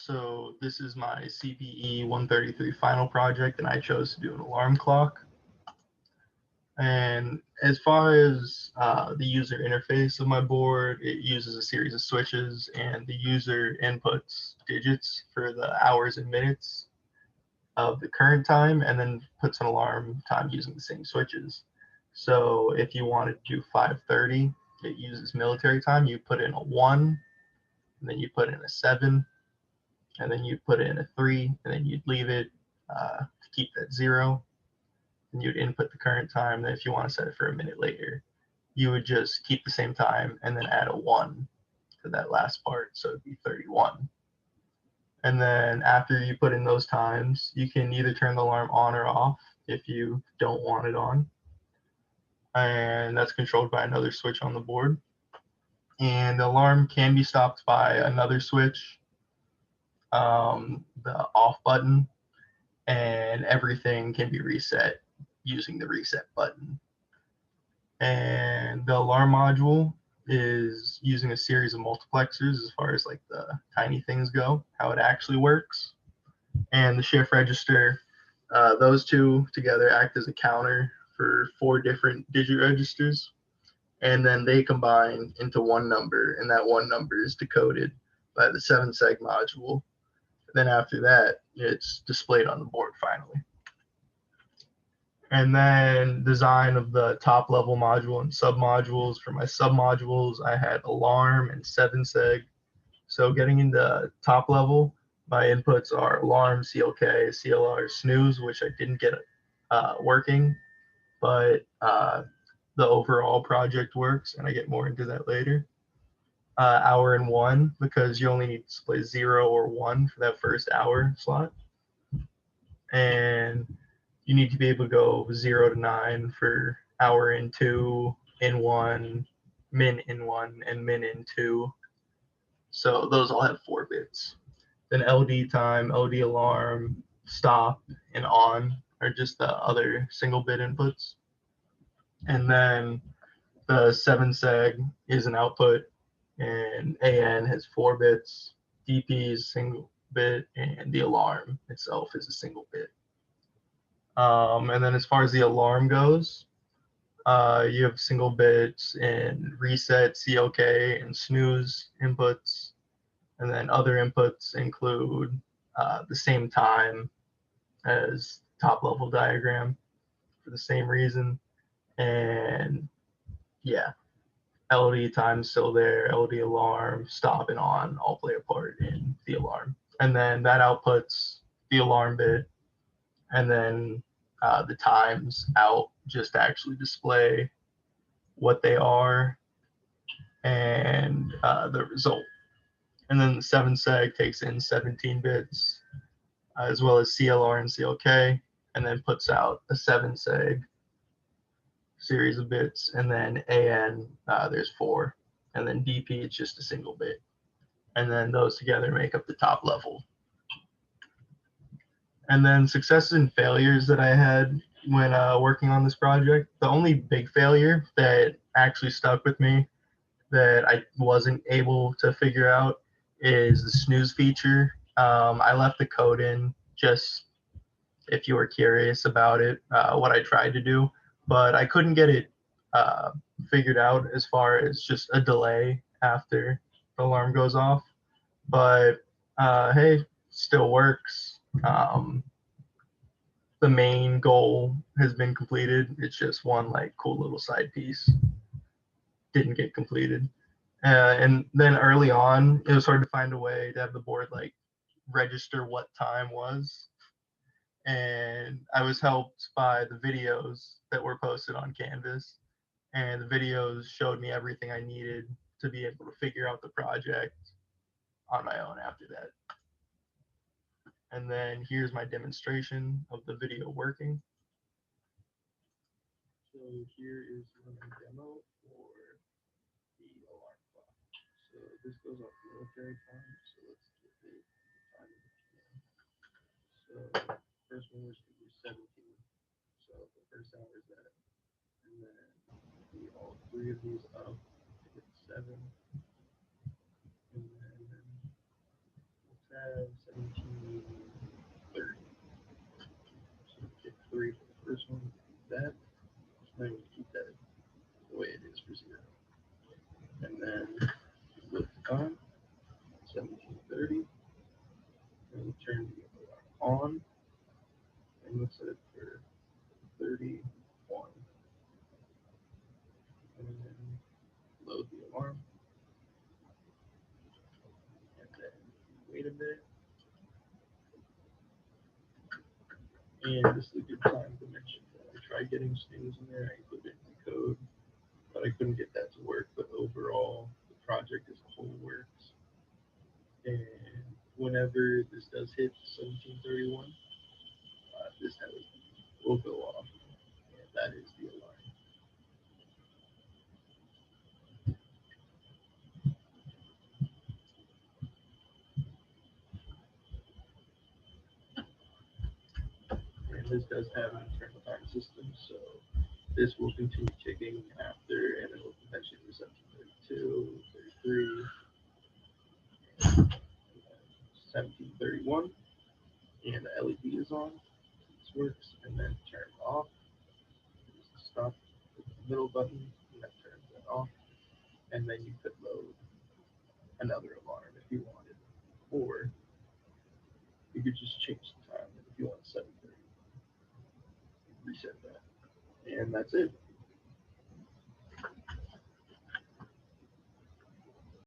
So this is my CPE133 final project, and I chose to do an alarm clock. And as far as the user interface of my board, it uses a series of switches, and the user inputs digits for the hours and minutes of the current time, and then puts an alarm time using the same switches. So if you wanted to do 5:30, it uses military time. You put in a 1, and then you put in a 7, and then you put in a 3, and then you'd leave it to keep that 0. And you'd input the current time. Then if you want to set it for a minute later, you would just keep the same time and then add a 1 to that last part. So it'd be 31. And then after you put in those times, you can either turn the alarm on or off if you don't want it on. And that's controlled by another switch on the board. And the alarm can be stopped by another switch, the off button, and everything can be reset using the reset button. And the alarm module is using a series of multiplexers as far as like the tiny things go, how it actually works. And the shift register, those two together act as a counter for 4 different digit registers. And then they combine into one number, and that one number is decoded by the 7-seg module. Then after that, it's displayed on the board finally. And then design of the top level module and submodules. For my submodules, I had alarm and 7-seg. So getting into top level, my inputs are alarm, CLK, CLR, snooze, which I didn't get working, but the overall project works, and I get more into that later. Hour and 1, because you only need to display 0 or 1 for that first hour slot. And you need to be able to go 0 to 9 for hour in 2, in 1, min in 1, and min in 2. So those all have 4 bits. Then LD time, LD alarm, stop, and on are just the other single bit inputs. And then the 7-seg is an output, and AN has 4 bits, DP is a single bit, and the alarm itself is a single bit. And then as far as the alarm goes, you have single bits in reset, CLK, and snooze inputs. And then other inputs include the same time as top level diagram for the same reason. And yeah, LD time still there, LD alarm, stop, and on all play a part in the alarm. And then that outputs the alarm bit, and then the times out just to actually display what they are and the result. And then the 7-seg takes in 17 bits, as well as CLR and CLK, and then puts out a 7-seg series of bits. And then AN, there's 4. And then DP, it's just a single bit. And then those together make up the top level. And then successes and failures that I had when working on this project. The only big failure that actually stuck with me that I wasn't able to figure out is the snooze feature. I left the code in just if you were curious about it, what I tried to do, but I couldn't get it figured out as far as just a delay after the alarm goes off. But hey, still works. The main goal has been completed. It's just one like cool little side piece didn't get completed. And then early on, it was hard to find a way to have the board like register what time was. And I was helped by the videos that were posted on Canvas. And the videos showed me everything I needed to be able to figure out the project on my own after that. And then here's my demonstration of the video working. So here is my demo for the alarm clock. So this goes off military time. So let's get the time of the PM. So first one was 17. So the first hour is that. And then we all 3 of these up to get 7. And then we'll tabs. made in there. And this is a good time to mention that I tried getting strings in there. I included it in the code, but I couldn't get that to work. But overall, the project as a whole works. And whenever this does hit 1731, this LED will go off, and that is the alarm. And this does have an internal time system, so this will continue ticking after, and it will eventually be 1732, 33, 1731, and the LED is on. This works, and then turn off. Stop with the middle button, and that turns it off. And then you could load another alarm if you wanted, or you could just change the time if you want 7:30. Reset that, and that's it.